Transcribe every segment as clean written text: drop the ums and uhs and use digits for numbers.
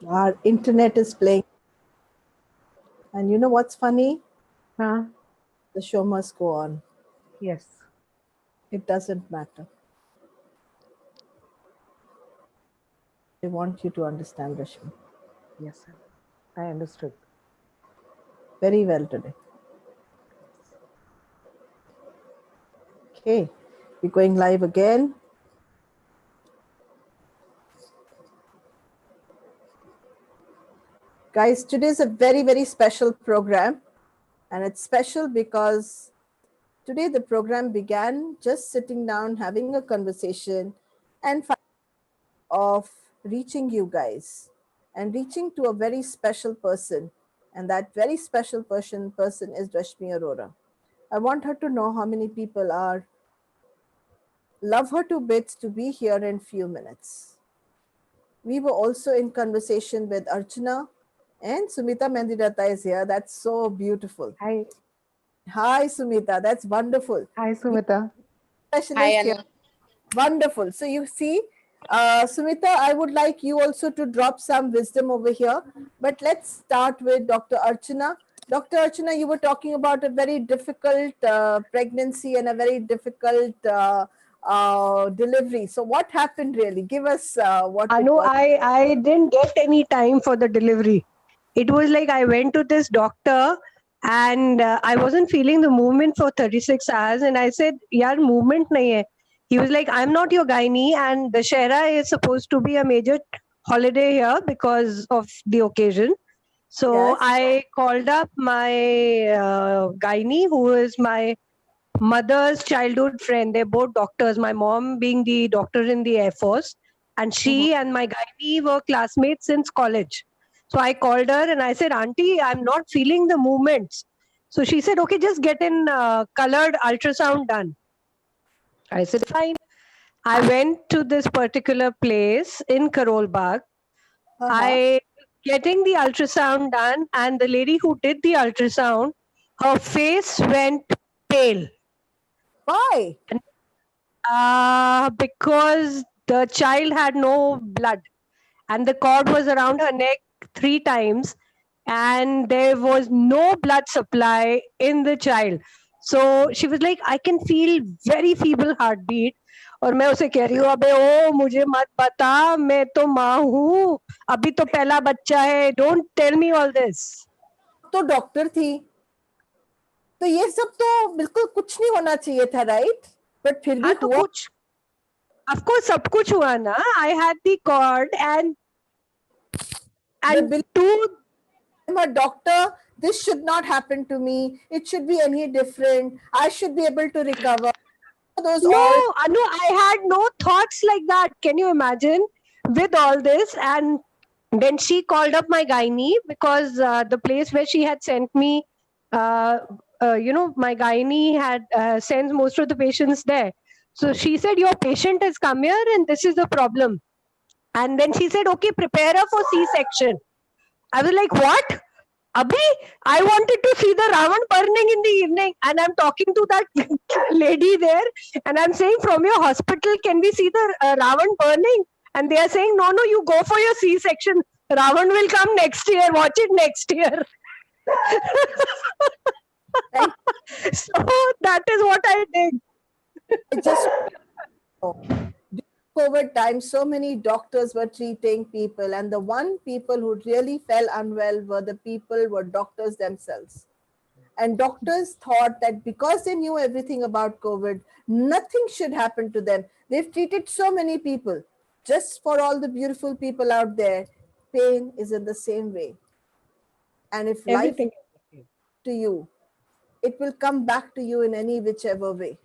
Our internet is playing. And you know what's funny? Huh? The show must go on. Yes. It doesn't matter. I want you to understand, Rashmi, Yes, sir. I understood. very well today. Okay, we're going live again. Guys, today is a very, very special program. And it's special because today the program began just sitting down, having a conversation, and of reaching you guys and reaching to a very special person. And that very special person is Rashmi Arora. I want her to know how many people are love her to bits to be here in few minutes. We were also in conversation with Archana, and Sumita Mendirata is here. That's so beautiful. Hi. Hi, Sumita. That's wonderful. Hi, Sumita. Specialist here. Wonderful. So you see, Sumita, I would like you also to drop some wisdom over here. But let's start with Dr. Archana. Dr. Archana, you were talking about a very difficult pregnancy and a very difficult delivery. So what happened really? Give us what it Anu, was. I didn't get any time for the delivery. It was like I went to this doctor and I wasn't feeling the movement for 36 hours. And I said, Yaar, movement nahi hai. He was like, I'm not your gynae. And the Shera is supposed to be a major holiday here because of the occasion. So Yes. I called up my gynae, who is my mother's childhood friend. They're both doctors. My mom being the doctor in the Air Force, and she and my gynae were classmates since college. So I called her and I said, Auntie, I'm not feeling the movements. So she said, okay, just get in colored ultrasound done. I said, fine. I went to this particular place in Karol Bagh. I getting the ultrasound done, and the lady who did the ultrasound, her face went pale. Why? Because the child had no blood and the cord was around her neck 3 times and there was no blood supply in the child. So she was like, I can feel very feeble heartbeat. और मैं उसे कह रही हूँ अबे ओ मुझे मत बता मैं तो माँ हूँ अभी तो पहला बच्चा है don't tell me all this तो डॉक्टर थी तो ये सब तो बिल्कुल कुछ नहीं होना चाहिए था राइट बट फिर भी हाँ तो हुआ कुछ ऑफ कोर्स सब कुछ हुआ ना I had the cord and two I'm a doctor. This should not happen to me. It should be any different. I should be able to recover. Those No, all Anu, I had no thoughts like that. Can you imagine with all this? And then she called up my gynae because the place where she had sent me, my gynae had sends most of the patients there. So she said, your patient has come here and this is the problem. And then she said, okay, prepare her for C-section. I was like, what? Abhi, I wanted to see the Ravan burning in the evening, and I'm talking to that lady there, and I'm saying, from your hospital, can we see the Ravan burning? And they are saying, no, no, you go for your C-section. Ravan will come next year. Watch it next year. So that is what I did. it just COVID time, so many doctors were treating people, and the one people who really fell unwell were doctors themselves. And doctors thought that because they knew everything about COVID, nothing should happen to them. They've treated so many people. Just for all the beautiful people out there, pain is in the same way. And if Everything life to you, it will come back to you in any whichever way.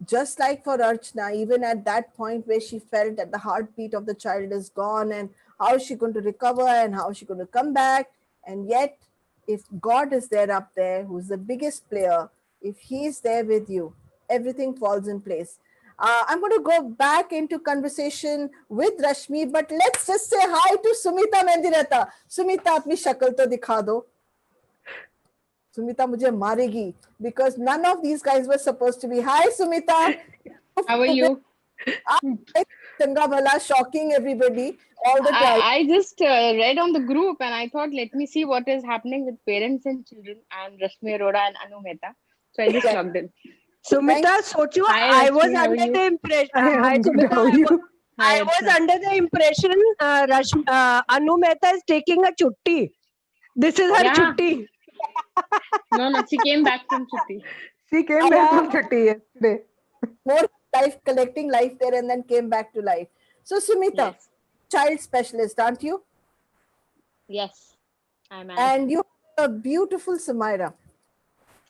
Just like for Archana, even at that point where she felt that the heartbeat of the child is gone and how is she going to recover and how is she going to come back? And yet, if God is there up there, who's the biggest player, if he is there with you, everything falls in place. I'm going to go back into conversation with Rashmi, but let's just say hi to Sumita Mendirata. Sumita, apni shakal to dikha do. Sumita mujhe maregi because none of these guys were supposed to be. Hi, Sumita. How are you? Changa bhala, shocking everybody all the time. I just read on the group and I thought, let me see what is happening with parents and children and Rashmi Arora and Anu Mehta. So I just Yes. logged in. Thank Sumita, socho, Hi I was Rashmi, how are under you? the impression. I Hi, am good. Sumita. How are you? Hi I was Archana. under the impression Anu Mehta is taking a chutti. This is her Yeah, chutti. no, she came back from Chutti. She came back from Chutti yesterday. more life, collecting life there, and then came back to life. So, Sumita, Yes, child specialist, aren't you? yes, I'm And you have a beautiful Samaira.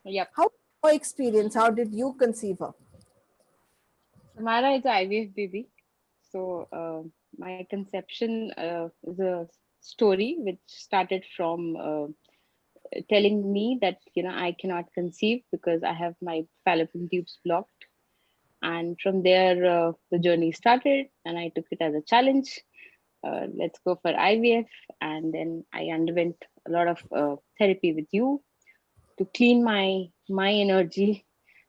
Yep. How your experience? How did you conceive her? Samara is a IVF baby. So my conception is a story which started from telling me that I cannot conceive because I have my fallopian tubes blocked. And from there, the journey started, and I took it as a challenge. Let's go for IVF, and then I underwent a lot of therapy with you to clean my energy,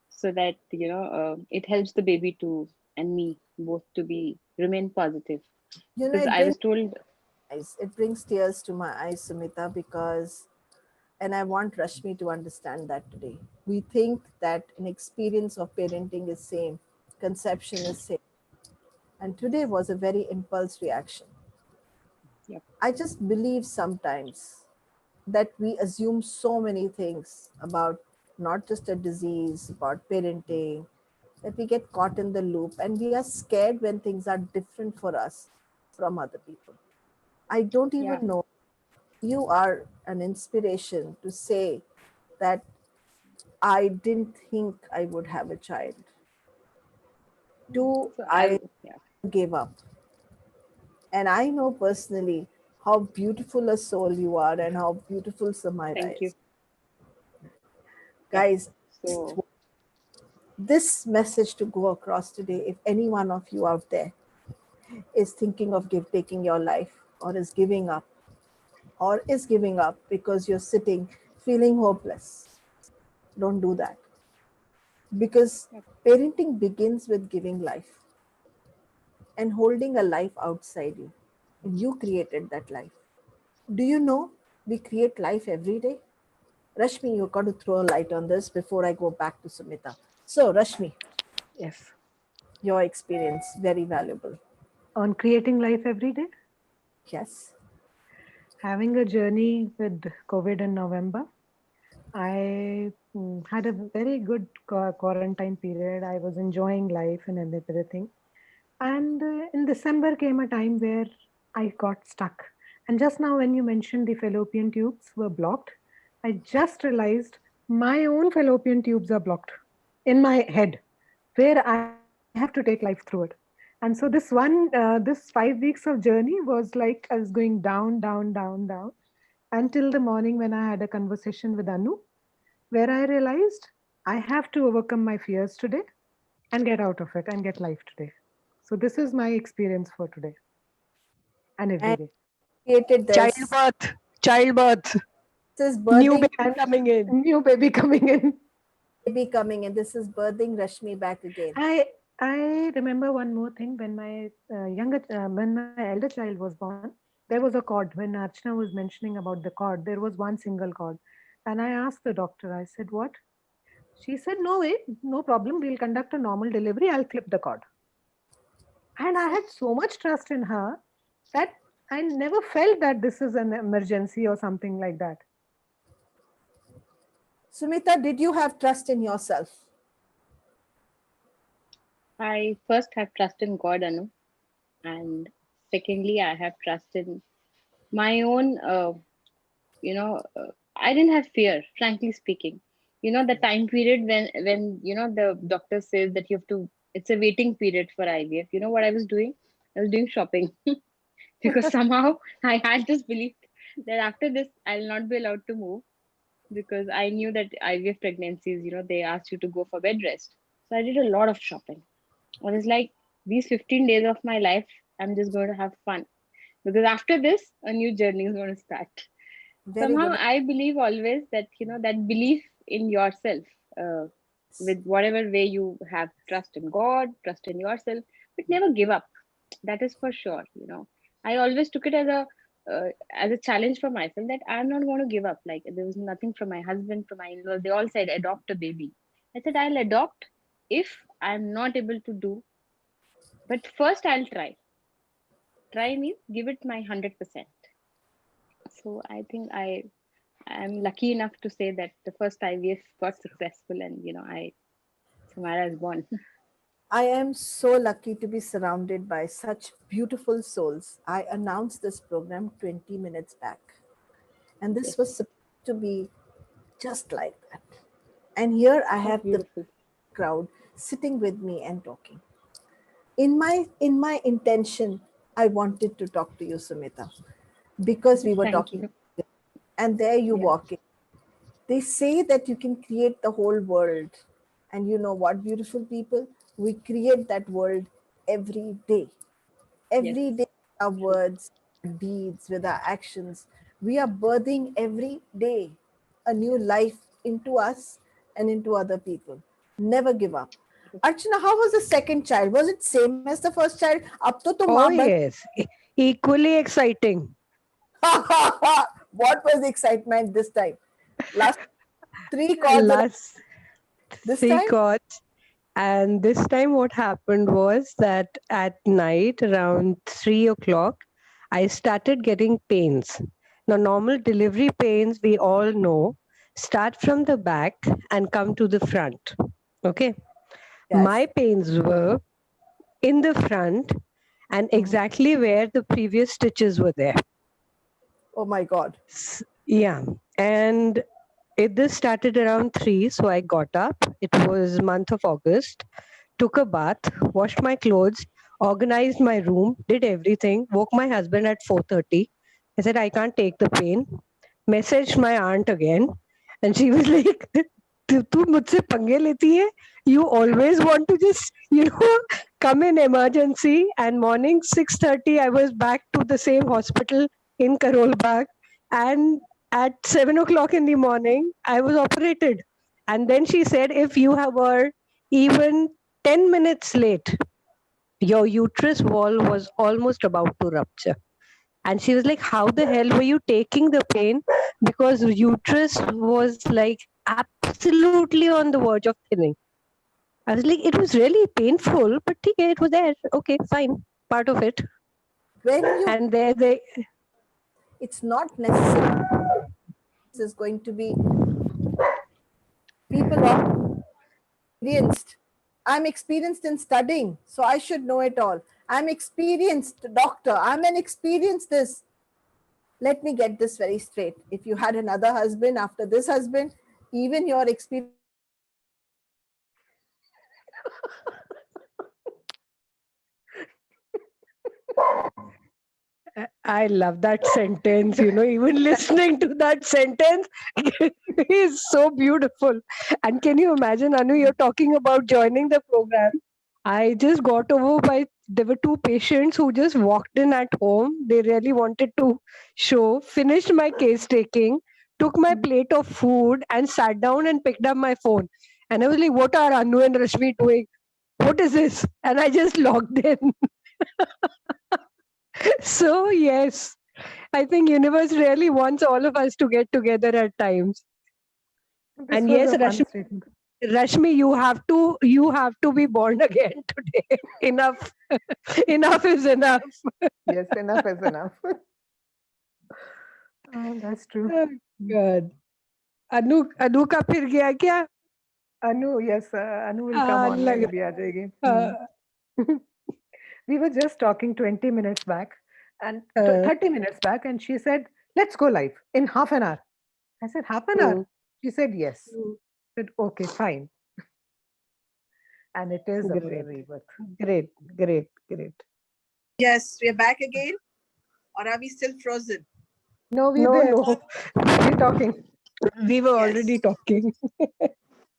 so that it helps the baby to and me both to be remain positive. You know, Because it I brings was told, eyes. It brings tears to my eyes, Sumita, because, and I want Rashmi to understand that today. We think that an experience of parenting is same, conception is same, and today was a very impulse reaction. yep, I just believe sometimes that we assume so many things about not just a disease, about parenting, that we get caught in the loop and we are scared when things are different for us from other people. I don't yeah. even know. You are an inspiration to say that I didn't think I would have a child. Two, So I yeah. gave up. And I know personally how beautiful a soul you are and how beautiful Samaira Thank you. is. Yep. Guys, just So this message to go across today, if any one of you out there is thinking of taking your life or is giving up because you're sitting feeling hopeless, don't do that, because yep. parenting begins with giving life and holding a life outside you, and you created that life. Do you know we create life every day? Rashmi, you've got to throw a light on this before I go back to Sumita. So, Rashmi, Yes. your experience very valuable. On creating life every day, Yes. having a journey with COVID in November, I had a very good quarantine period. I was enjoying life and everything. And in December came a time where I got stuck. And just now, when you mentioned the fallopian tubes were blocked, I just realized my own fallopian tubes are blocked in my head, where I have to take life through it. And so this 5 weeks of journey was like I was going down, down, down, down until the morning when I had a conversation with Anu, where I realized I have to overcome my fears today and get out of it and get life today. So this is my experience for today and every And day. created this. Childbirth. Childbirth. This is New birthing baby And coming in. new baby coming in. baby coming in. This is birthing Rashmi back again. I remember one more thing when my when my elder child was born. There was a cord. When Archana was mentioning about the cord, there was one single cord, and I asked the doctor. I said, "What?" She said, "No way, no problem. We'll conduct a normal delivery. I'll clip the cord." And I had so much trust in her that I never felt that this is an emergency or something like that. Sumita, did you have trust in yourself? I first have trust in God, Anu, and secondly, I have trust in my own. I didn't have fear, frankly speaking. The time period when the doctor says that you have to. It's a waiting period for IVF. You know what I was doing? I was doing shopping because somehow I had this belief that after this I'll not be allowed to move, because I knew that IVF pregnancies, they asked you to go for bed rest. So I did a lot of shopping. I was like, these 15 days of my life, I'm just going to have fun, because after this, a new journey is going to start. Very Somehow, good. I believe always that, that belief in yourself, uh, with whatever way you have trust in God, trust in yourself, but never give up. That is for sure. I always took it as a challenge for myself that I'm not going to give up. Like, there was nothing from my husband, from my in-laws. They all said adopt a baby. I said I'll adopt if I'm not able to do, but first I'll try. Try means give it my 100%. So I think I'm lucky enough to say that the first IVF got successful, and Samara is born. I am so lucky to be surrounded by such beautiful souls. I announced this program 20 minutes back, and this Yes, was supposed to be just like that. And here I that's have the beautiful. crowd sitting with me and talking. In my intention, I wanted to talk to you, Sumita, because we were Thank talking, you. and there you Yeah. walk in. They say that you can create the whole world. And you know what, beautiful people? We create that world every day. Yes. Every day, with our True. words, deeds, with our actions, we are birthing every day a new life into us and into other people. Never give up. True. Archana, how was the second child? Was it same as the first child? Ab to tum Oh, maa ban. yes. Equally exciting. What was the excitement this time? Last three calls and Last this three time? calls. And this time, what happened was that at night, around 3 o'clock, I started getting pains. Now, normal delivery pains, we all know, start from the back and come to the front. Okay. Yes. My pains were in the front and Mhm. exactly where the previous stitches were there. Oh my God. Yeah. And this started around 3, so I got up. It was month of August, took a bath, washed my clothes, organized my room, did everything, woke my husband at 4:30. I said, I can't take the pain. Messaged my aunt again, and she was like, "तू मुझसे पंगे लेती है? You always want to just, come in emergency." And morning 6:30, I was back to the same hospital in Karol Bagh. And at 7 o'clock in the morning, I was operated. And then she said, if you were even 10 minutes late, your uterus wall was almost about to rupture. And she was like, how the hell were you taking the pain? Because uterus was like absolutely on the verge of thinning. I was like, it was really painful, but okay, it was there. Okay, fine, part of it. When you, And there they, it's not necessary. This is going to be people are experienced. I'm experienced in studying, so I should know it all. I'm experienced doctor. I'm an experienced this. Let me get this very straight. If you had another husband after this husband, even your experience. I love that sentence, even listening to that sentence is so beautiful. And can you imagine, Anu, you're talking about joining the program. I just got over by, there were two patients who just walked in at home. They really wanted to show, finished my case taking, took my plate of food and sat down and picked up my phone. And I was like, what are Anu and Rashmi doing? What is this? And I just logged in. So, yes. I think universe really wants all of us to get together at times. This And was yes, a fun statement. Rashmi, you have to be born again today. Enough, enough is enough. Yes, enough is enough. That's true. Oh, God. अनु का फिर गया क्या? Anu, yes, Anu will come online. लग Abhi aa jayegi. रहा We were just talking 20 minutes back and uh, 30 minutes back, and she said, let's go live in half an hour. I said, half an hour? mm, She said, yes. mm. I said, okay, fine. And it is a Great, rebirth. great, great, great. Yes, we're back again. Or are we still frozen? No, we're No, there. no, We're talking. we were Yes. already talking.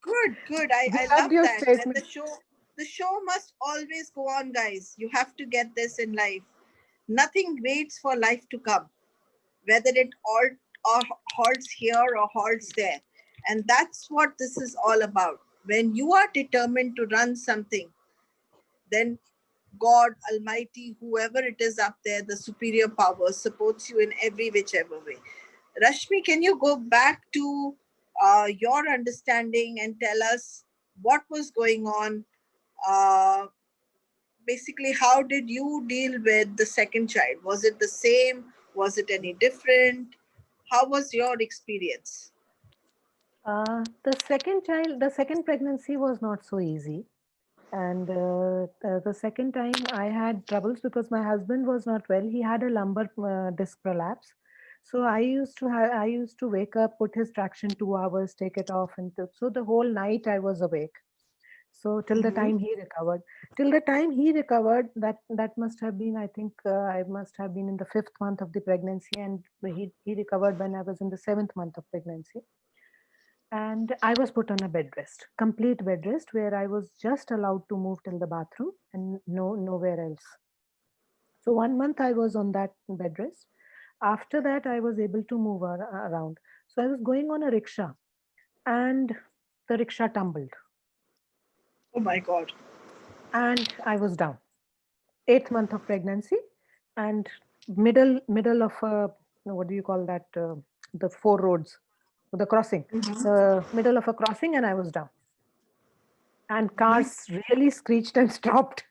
Good, good. We I loved love your that. And statement. the show must always go on, guys. You have to get this in life. Nothing waits for life to come, whether it or halts here or halts there. And that's what this is all about. When you are determined to run something, then God Almighty, whoever it is up there, the superior power supports you in every whichever way. Rashmi, can you go back to your understanding and tell us what was going on? Uh, Basically, how did you deal with the second child? Was it the same? Was it any different? How was your experience? The second pregnancy was not so easy. And the second time I had troubles because my husband was not well. He had a lumbar disc prolapse. So I used to wake up, put his traction 2 hours, take it off, and so the whole night I was awake. So till the Mhm. time he recovered, till the time he recovered, that must have been, I think I must have been in the 5th month of the pregnancy, and he recovered when I was in the 7th month of pregnancy. And I was put on a bed rest, complete bed rest, where I was just allowed to move till the bathroom and nowhere else. So 1 month I was on that bed rest. After that, I was able to move around. So I was going on a rickshaw, and the rickshaw tumbled, Oh my God. and I was down. 8th month of pregnancy, and middle of what do you call that? The 4 roads, the crossing, the middle of a crossing, and I was down. And cars really screeched and stopped.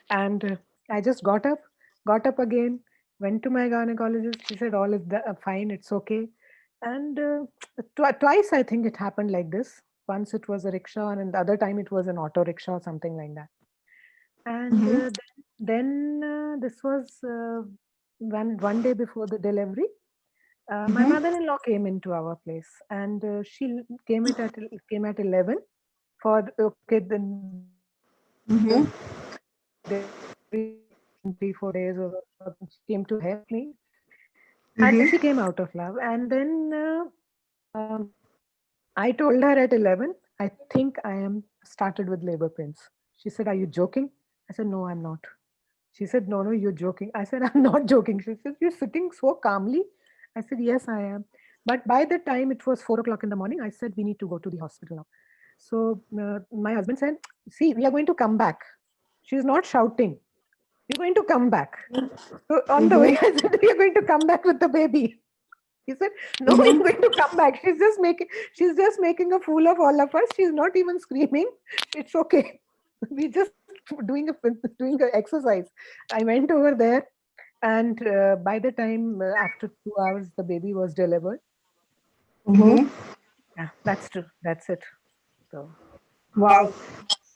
And I just got up again, went to my gynecologist. She said, all is fine, it's okay. And twice I think it happened like this. Once it was a rickshaw, and the other time it was an auto rickshaw or something like that. And then this was one day before the delivery. My mother-in-law came into our place, and she came at 11 for okay. Then Mm-hmm. every 3 4 days or she came to help me, and Mm-hmm. she came out of love. And then I told her at 11, I think I am started with labor pains. She said, are you joking? I said, no, I'm not. She said, no, no, you're joking. I said, I'm not joking. She said, you're sitting so calmly. I said, yes, I am. But by the time it was 4 o'clock in the morning, I said, we need to go to the hospital now. So my husband said, see, we are going to come back. She's not shouting. We're going to come back. So on the way, I said, we are going to come back with the baby. He said, no, you're going to come back. She's just making a fool of all of us. She's not even screaming. It's okay. We just doing a exercise. I went over there, and by the time after 2 hours, the baby was delivered. Mm-hmm. Yeah, that's true. That's it. So Wow.